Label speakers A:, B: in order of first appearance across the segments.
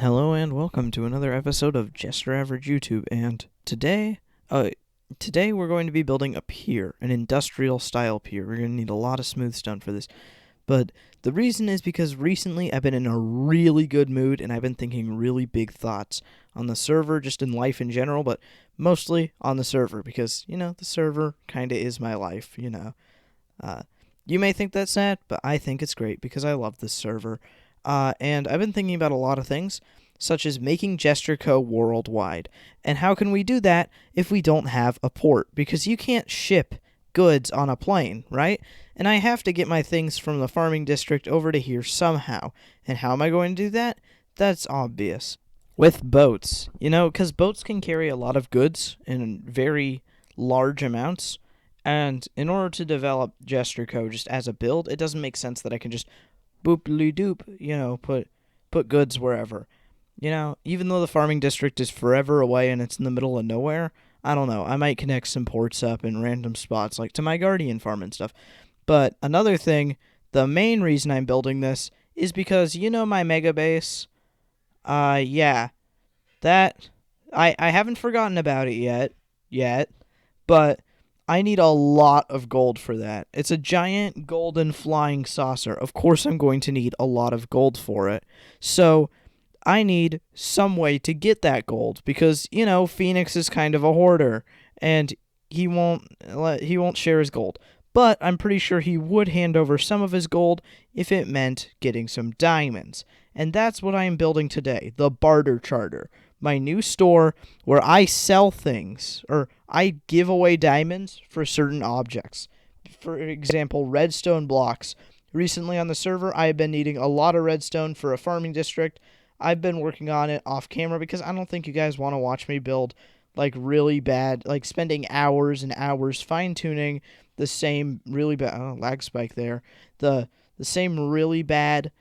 A: Hello and welcome to another episode of Jester Average YouTube, and today we're going to be building a pier, an industrial style pier. We're going to need a lot of smooth stone for this, but the reason is because recently I've been in a really good mood and I've been thinking really big thoughts on the server, just in life in general, but mostly on the server because, the server kind of is my life, You may think that's sad, but I think it's great because I love this server. And I've been thinking about a lot of things, such as making Jester Co. worldwide. And how can we do that if we don't have a port? Because you can't ship goods on a plane, right? And I have to get my things from the farming district over to here somehow. And how am I going to do that? That's obvious. With boats, because boats can carry a lot of goods in very large amounts. And in order to develop Jester Co. just as a build, it doesn't make sense that I can just boop-de-doop, put goods wherever. Even though the farming district is forever away and it's in the middle of nowhere, I don't know, I might connect some ports up in random spots, like to my Guardian farm and stuff. But another thing, the main reason I'm building this is because, my mega base, yeah, that, I haven't forgotten about it yet, but I need a lot of gold for that. It's a giant golden flying saucer. Of course I'm going to need a lot of gold for it. So I need some way to get that gold because, Phoenix is kind of a hoarder and he won't share his gold. But I'm pretty sure he would hand over some of his gold if it meant getting some diamonds. And that's what I am building today, the Barter Charter. My new store where I sell things, or I give away diamonds for certain objects. For example, redstone blocks. Recently on the server, I have been needing a lot of redstone for a farming district. I've been working on it off camera because I don't think you guys want to watch me build really bad, spending hours and hours fine-tuning the same really bad, lag spike there, the same really bad,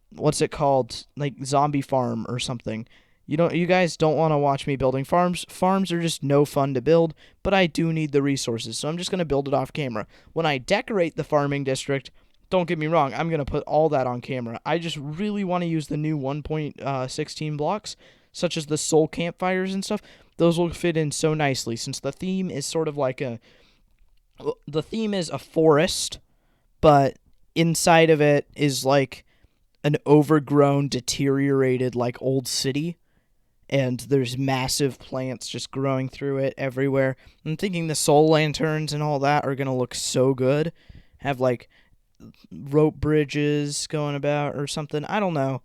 A: what's it called, zombie farm or something. You guys don't want to watch me building farms. Farms are just no fun to build, but I do need the resources, so I'm just going to build it off camera. When I decorate the farming district, don't get me wrong, I'm going to put all that on camera. I just really want to use the new 1.16 blocks, such as the soul campfires and stuff. Those will fit in so nicely, since the theme is sort of the theme is a forest, but inside of it is an overgrown, deteriorated, old city. And there's massive plants just growing through it everywhere. I'm thinking the soul lanterns and all that are going to look so good. Have, rope bridges going about or something. I don't know.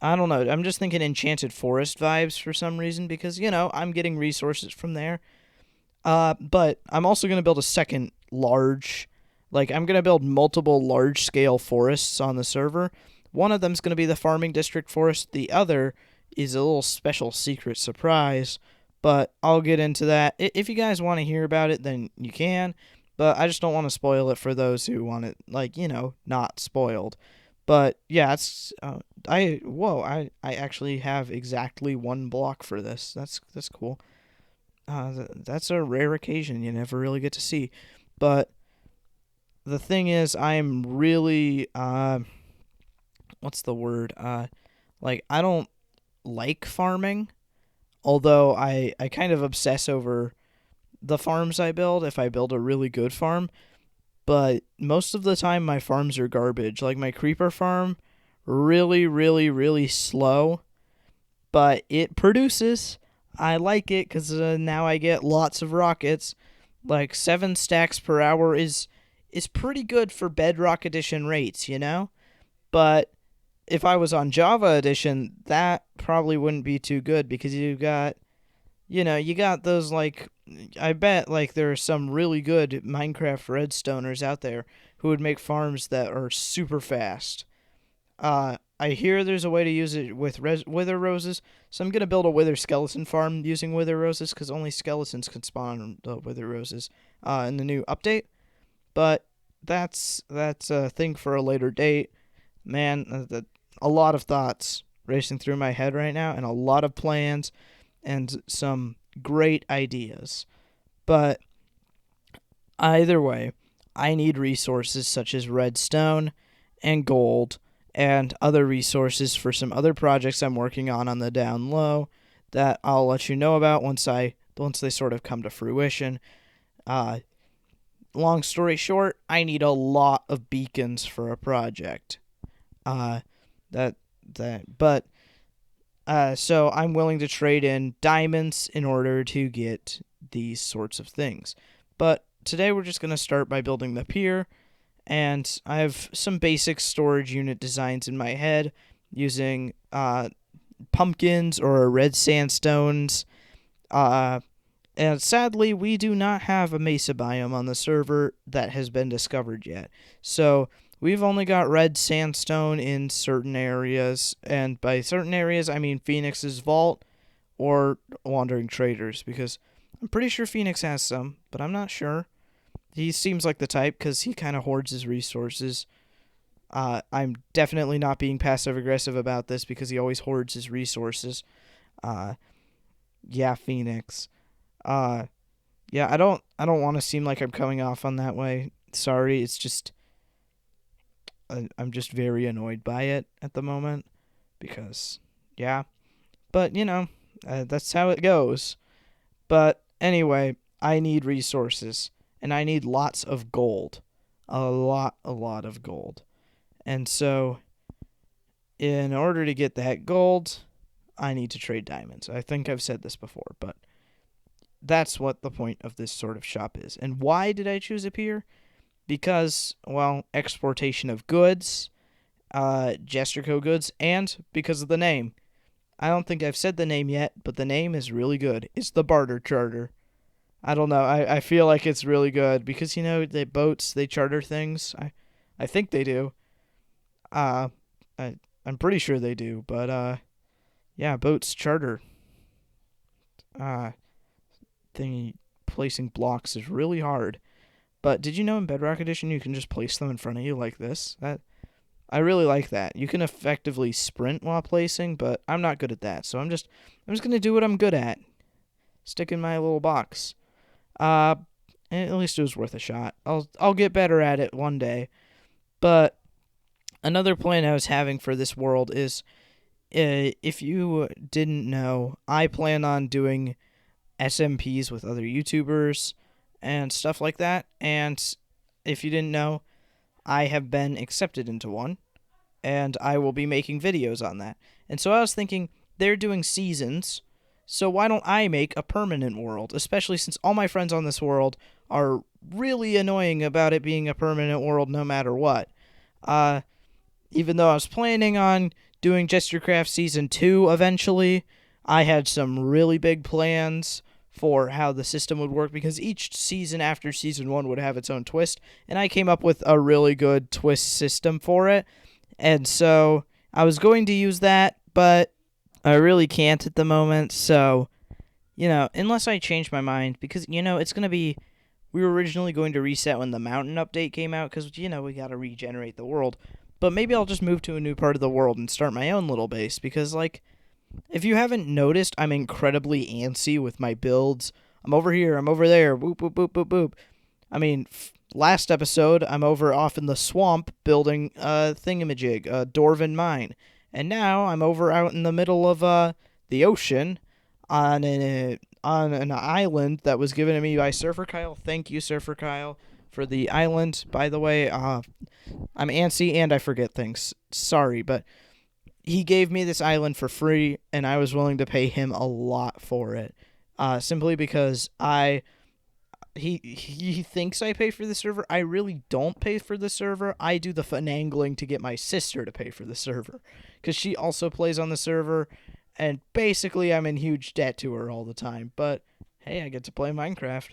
A: I'm just thinking enchanted forest vibes for some reason because, I'm getting resources from there. But I'm also going to build a second large... I'm going to build multiple large-scale forests on the server. One of them's going to be the farming district forest. The other is a little special secret surprise, but I'll get into that. If you guys want to hear about it, then you can, but I just don't want to spoil it for those who want it, not spoiled. But yeah, it's I actually have exactly one block for this. That's cool. That's a rare occasion you never really get to see. But the thing is, I'm really what's the word? I don't like farming, although I kind of obsess over the farms I build if I build a really good farm, but most of the time my farms are garbage. My creeper farm, really, really, really slow, but it produces. I like it because now I get lots of rockets. 7 stacks per hour is pretty good for Bedrock Edition rates, but if I was on Java Edition, that probably wouldn't be too good because you got those, I bet, there are some really good Minecraft redstoners out there who would make farms that are super fast. I hear there's a way to use it with wither roses, so I'm going to build a wither skeleton farm using wither roses because only skeletons can spawn wither roses in the new update. But that's a thing for a later date. Man, a lot of thoughts racing through my head right now, and a lot of plans, and some great ideas. But either way, I need resources such as redstone and gold and other resources for some other projects I'm working on the down low that I'll let you know about once they sort of come to fruition. Uh, Long story short, I need a lot of beacons for a project. Uh, that but so I'm willing to trade in diamonds in order to get these sorts of things. But today we're just going to start by building the pier, and I have some basic storage unit designs in my head using pumpkins or red sandstones. And sadly, we do not have a mesa biome on the server that has been discovered yet. So we've only got red sandstone in certain areas, and by certain areas, I mean Phoenix's vault or Wandering Traders, because I'm pretty sure Phoenix has some, but I'm not sure. He seems like the type because he kind of hoards his resources. I'm definitely not being passive aggressive about this because he always hoards his resources. Yeah, Phoenix. Yeah, I don't want to seem like I'm coming off on that way. Sorry, it's just I'm just very annoyed by it at the moment because yeah, but that's how it goes. But anyway, I need resources and I need lots of gold. A lot of gold. And so in order to get that gold, I need to trade diamonds. I think I've said this before, but that's what the point of this sort of shop is. And why did I choose a pier? Because, well, exportation of goods, Jester Co goods, and because of the name. I don't think I've said the name yet, but the name is really good. It's the Barter Charter. I don't know. I feel like it's really good because, the boats, they charter things. I think they do. I'm pretty sure they do, but, yeah, boats charter. Placing blocks is really hard. But did you know in Bedrock Edition you can just place them in front of you like this? I really like that. You can effectively sprint while placing, but I'm not good at that. So I'm just gonna do what I'm good at. Stick in my little box. At least it was worth a shot. I'll get better at it one day. But another plan I was having for this world is, if you didn't know, I plan on doing SMPs with other YouTubers and stuff like that. And if you didn't know, I have been accepted into one, and I will be making videos on that. And so I was thinking, they're doing seasons, so why don't I make a permanent world, especially since all my friends on this world are really annoying about it being a permanent world no matter what. Even though I was planning on doing JesterCraft Season 2 eventually, I had some really big plans for how the system would work because each season after Season 1 would have its own twist, and I came up with a really good twist system for it. And so I was going to use that, but I really can't at the moment, so, unless I change my mind, because, it's going to be, we were originally going to reset when the mountain update came out, because, we got to regenerate the world, but maybe I'll just move to a new part of the world and start my own little base, because, if you haven't noticed, I'm incredibly antsy with my builds. I'm over here, I'm over there, boop, boop, boop, boop, boop. I mean, last episode, I'm over off in the swamp building a thingamajig, a Dwarven mine. And now I'm over out in the middle of the ocean on an island that was given to me by Surfer Kyle. Thank you, Surfer Kyle, for the island. By the way, I'm antsy and I forget things. Sorry, but he gave me this island for free, and I was willing to pay him a lot for it. Simply because he thinks I pay for the server. I really don't pay for the server. I do the finagling to get my sister to pay for the server, because she also plays on the server, and basically I'm in huge debt to her all the time. But hey, I get to play Minecraft.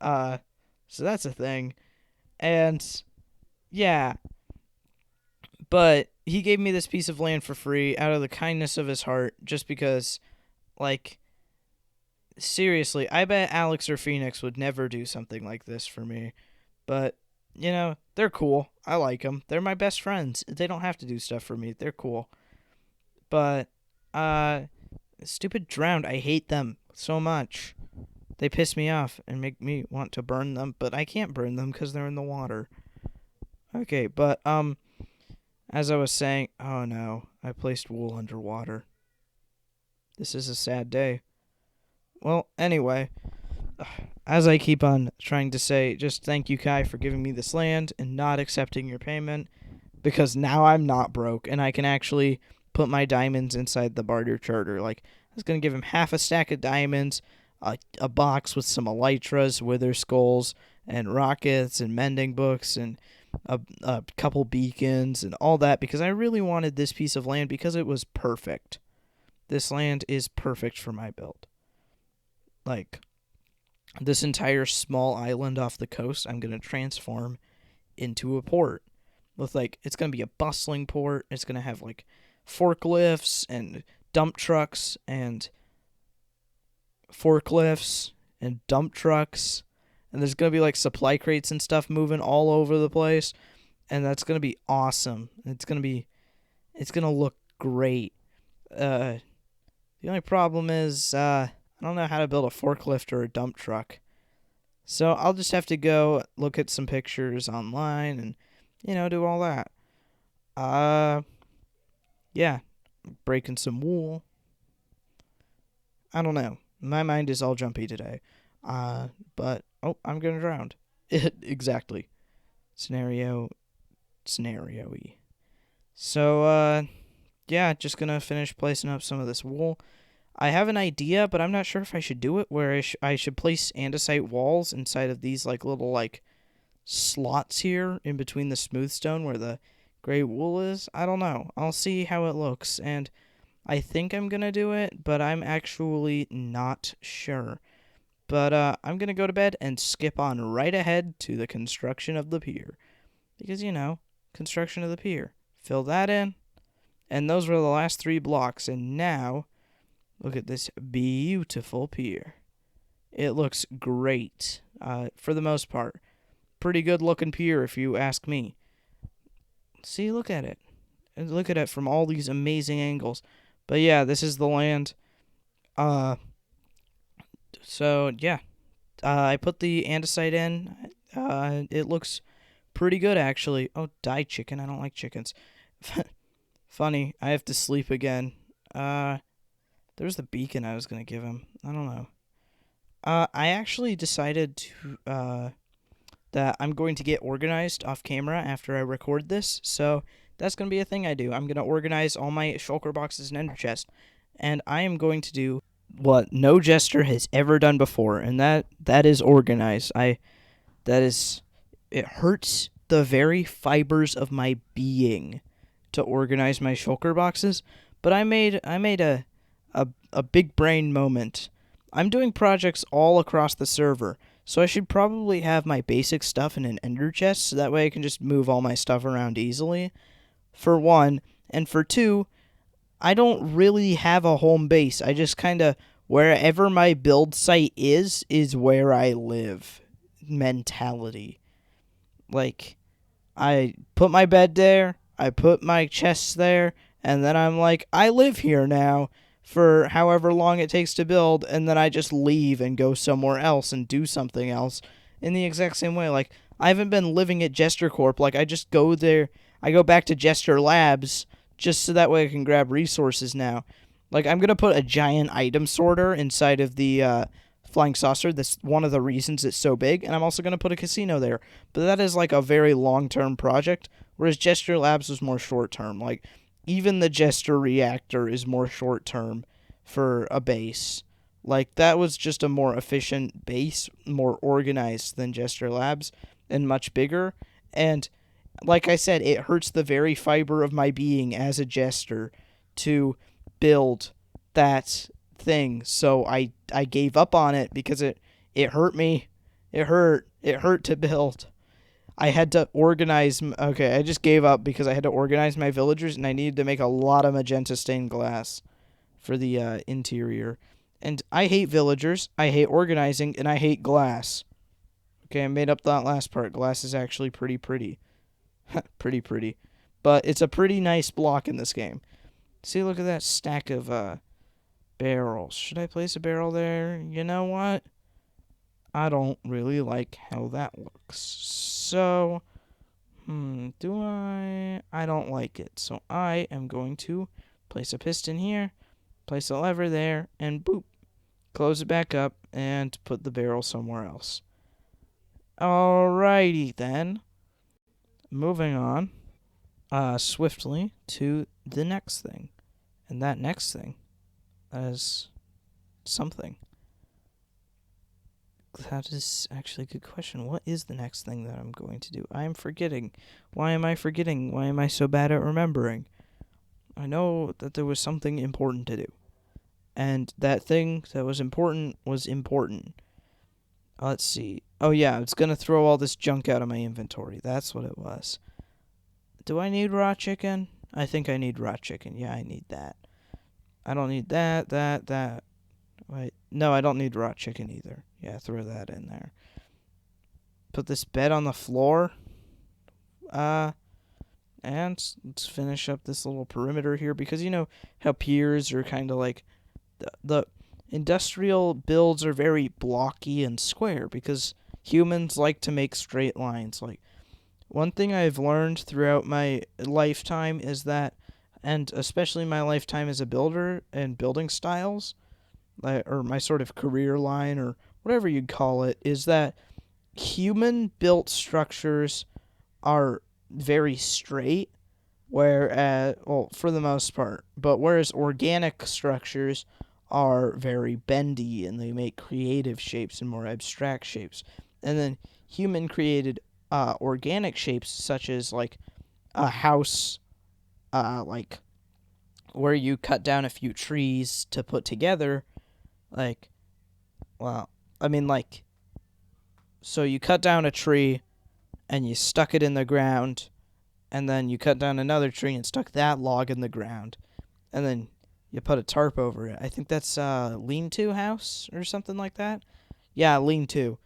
A: So that's a thing. And yeah, but he gave me this piece of land for free out of the kindness of his heart, just because, seriously, I bet Alex or Phoenix would never do something like this for me. But, they're cool. I like them. They're my best friends. They don't have to do stuff for me. They're cool. But, stupid drowned. I hate them so much. They piss me off and make me want to burn them, but I can't burn them because they're in the water. Okay, but, As I was saying, oh no, I placed wool underwater. This is a sad day. Well, anyway, as I keep on trying to say, just thank you, Kai, for giving me this land and not accepting your payment, because now I'm not broke and I can actually put my diamonds inside the Barter Charter. Like, I was going to give him half a stack of diamonds, a box with some elytras, wither skulls, and rockets, and mending books, and a couple beacons, and all that, because I really wanted this piece of land because it was perfect. This land is perfect for my build. Like, this entire small island off the coast, I'm going to transform into a port. With, like, it's going to be a bustling port. It's going to have, like, forklifts and dump trucks and dump trucks. And there's going to be, like, supply crates and stuff moving all over the place. And that's going to be awesome. It's going to look great. The only problem is, I don't know how to build a forklift or a dump truck. So I'll just have to go look at some pictures online and, do all that. Yeah, breaking some wool. I don't know. My mind is all jumpy today. But, I'm gonna drown. Exactly. Scenario-y. So, yeah, just gonna finish placing up some of this wool. I have an idea, but I'm not sure if I should do it, where I should place andesite walls inside of these, like, little, like, slots here in between the smooth stone where the gray wool is. I don't know. I'll see how it looks, and I think I'm gonna do it, but I'm actually not sure. But I'm gonna go to bed and skip on right ahead to the construction of the pier. Because, construction of the pier. Fill that in. And those were the last 3 blocks. And now, look at this beautiful pier. It looks great, for the most part. Pretty good looking pier, if you ask me. See, look at it. Look at it from all these amazing angles. But yeah, this is the land. So yeah, I put the andesite in. It looks pretty good, actually. Oh, die chicken. I don't like chickens. Funny, I have to sleep again. There's the beacon I was gonna give him. I don't know. I actually decided to that I'm going to get organized off camera after I record this, so that's going to be a thing I do. I'm going to organize all my shulker boxes and ender chest, and I am going to do what no jester has ever done before, and that is organize. It hurts the very fibers of my being to organize my shulker boxes, but I made a big brain moment. I'm doing projects all across the server, so I should probably have my basic stuff in an ender chest, so that way I can just move all my stuff around easily, for one. And for two, I don't really have a home base. I just kind of, wherever my build site is where I live mentality. Like, I put my bed there, I put my chests there, and then I'm like, I live here now for however long it takes to build, and then I just leave and go somewhere else and do something else in the exact same way. Like, I haven't been living at Jester Corp. Like, I just go there. I go back to Jester Labs just so that way I can grab resources now. Like, I'm going to put a giant item sorter inside of the flying saucer. That's one of the reasons it's so big. And I'm also going to put a casino there. But that is, like, a very long-term project, whereas Jester Labs was more short-term. Like, even the Jester Reactor is more short-term for a base. Like, that was just a more efficient base, more organized than Jester Labs, and much bigger. And, like I said, it hurts the very fiber of my being as a Jester to build that thing. So I gave up on it because it hurt me. It hurt to build. I had to organize. Okay, I just gave up because I had to organize my villagers, and I needed to make a lot of magenta stained glass for the interior. And I hate villagers, I hate organizing, and I hate glass. Okay, I made up that last part. Glass is actually pretty. Pretty. But it's a pretty nice block in this game. See, look at that stack of barrels. Should I place a barrel there? You know what? I don't really like how that looks. So, Do I? I don't like it. So I am going to place a piston here, place a lever there, and boop. Close it back up and put the barrel somewhere else. Alrighty then. Moving on swiftly to the next thing. And that next thing is something. That is actually a good question. What is the next thing that I'm going to do? I am forgetting. Why am I forgetting? Why am I so bad at remembering? I know that there was something important to do. And that thing that was important was important. Let's see. Oh, yeah, I was going to throw all this junk out of my inventory. That's what it was. Do I need raw chicken? I think I need raw chicken. Yeah, I need that. I don't need that. Wait, no, I don't need raw chicken either. Yeah, throw that in there. Put this bed on the floor. And let's finish up this little perimeter here, because you know how piers are kind of like the industrial builds are very blocky and square because humans like to make straight lines. Like, one thing I've learned throughout my lifetime is that, and especially my lifetime as a builder and building styles, or my sort of career line, or whatever you'd call it, is that human-built structures are very straight, whereas, well, for the most part, but whereas organic structures are very bendy and they make creative shapes and more abstract shapes. And then human-created organic shapes, such as like a house, like where you cut down a few trees to put together, like, well, I mean, like, so you cut down a tree and you stuck it in the ground, and then you cut down another tree and stuck that log in the ground, and then you put a tarp over it. I think that's lean-to house or something like that. Yeah, lean-to.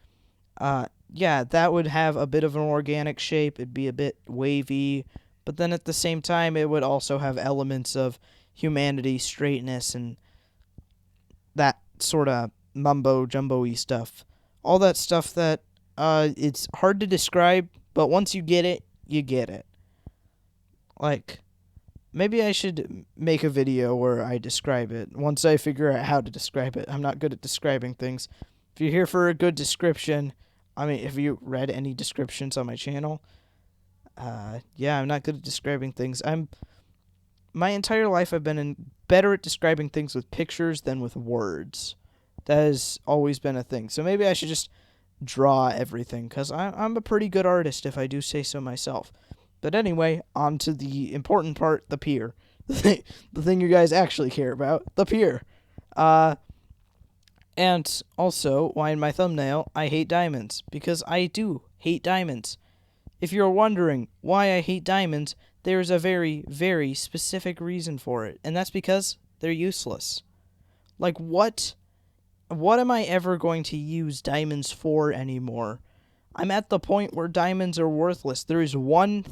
A: Yeah, that would have a bit of an organic shape. It'd be a bit wavy, but then at the same time, it would also have elements of humanity, straightness, and that sort of mumbo-jumbo-y stuff. All that stuff that it's hard to describe, but once you get it, you get it. Like, maybe I should make a video where I describe it, once I figure out how to describe it. I'm not good at describing things. If you're here for a good description, I mean, have you read any descriptions on my channel? Yeah, I'm not good at describing things. My entire life I've been better at describing things with pictures than with words. That has always been a thing. So maybe I should just draw everything, because I'm a pretty good artist, if I do say so myself. But anyway, on to the important part, the pier. The thing you guys actually care about, the pier. And also, why in my thumbnail, I hate diamonds. Because I do hate diamonds. If you're wondering why I hate diamonds, there's a very, very specific reason for it. And that's because they're useless. Like, what am I ever going to use diamonds for anymore? I'm at the point where diamonds are worthless. There is one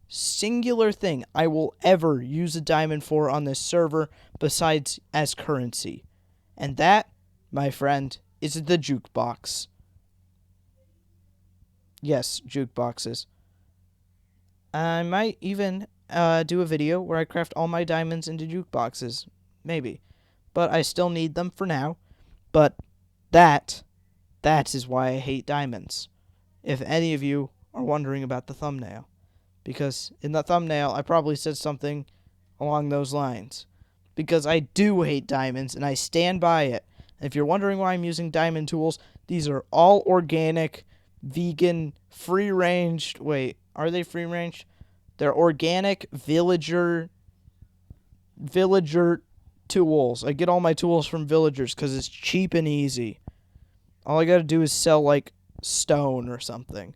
A: singular thing I will ever use a diamond for on this server besides as currency. And that, my friend, is the jukebox. Yes, jukeboxes. I might even do a video where I craft all my diamonds into jukeboxes. Maybe. But I still need them for now. But that is why I hate diamonds. If any of you are wondering about the thumbnail. Because in the thumbnail, I probably said something along those lines. Because I do hate diamonds, and I stand by it. And if you're wondering why I'm using diamond tools, these are all organic, vegan, free-ranged... Wait, are they free-ranged? They're organic villager tools. I get all my tools from villagers because it's cheap and easy. All I gotta do is sell, like, stone or something.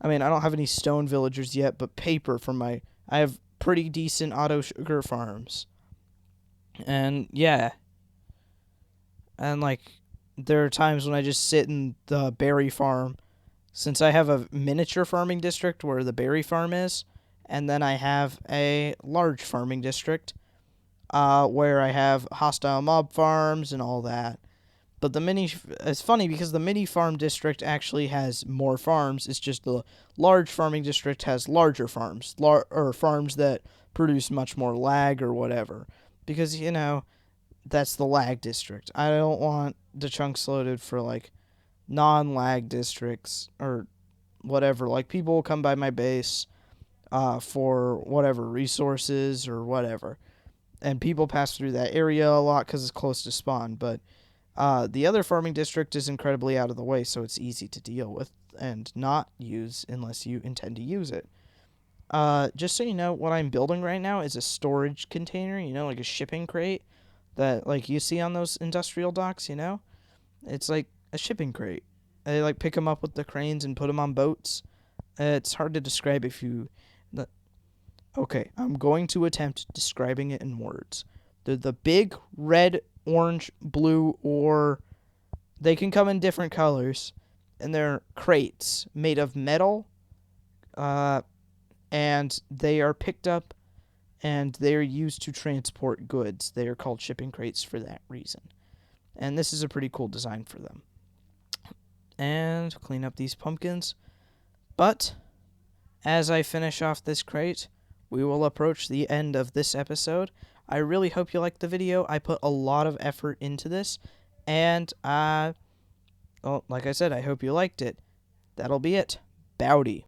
A: I mean, I don't have any stone villagers yet, but paper from I have pretty decent auto sugar farms. And, yeah. And, like, there are times when I just sit in the berry farm, since I have a miniature farming district where the berry farm is, and then I have a large farming district, where I have hostile mob farms and all that. But it's funny because the mini farm district actually has more farms. It's just the large farming district has larger farms, or farms that produce much more lag or whatever. Because, that's the lag district. I don't want the chunks loaded for like non-lag districts or whatever. Like people will come by my base for whatever resources or whatever, and people pass through that area a lot because it's close to spawn. But the other farming district is incredibly out of the way, so it's easy to deal with and not use unless you intend to use it. Just so you know, what I'm building right now is a storage container, like a shipping crate that like you see on those industrial docks, It's like a shipping crate. They like pick them up with the cranes and put them on boats. It's hard to describe if you... Okay, I'm going to attempt describing it in words. They're the big red, orange, blue, or they can come in different colors, and they're crates made of metal, and they are picked up, and they are used to transport goods. They are called shipping crates for that reason. And this is a pretty cool design for them. And clean up these pumpkins. But as I finish off this crate, we will approach the end of this episode. I really hope you liked the video. I put a lot of effort into this, and like I said, I hope you liked it. That'll be it. Bowdy.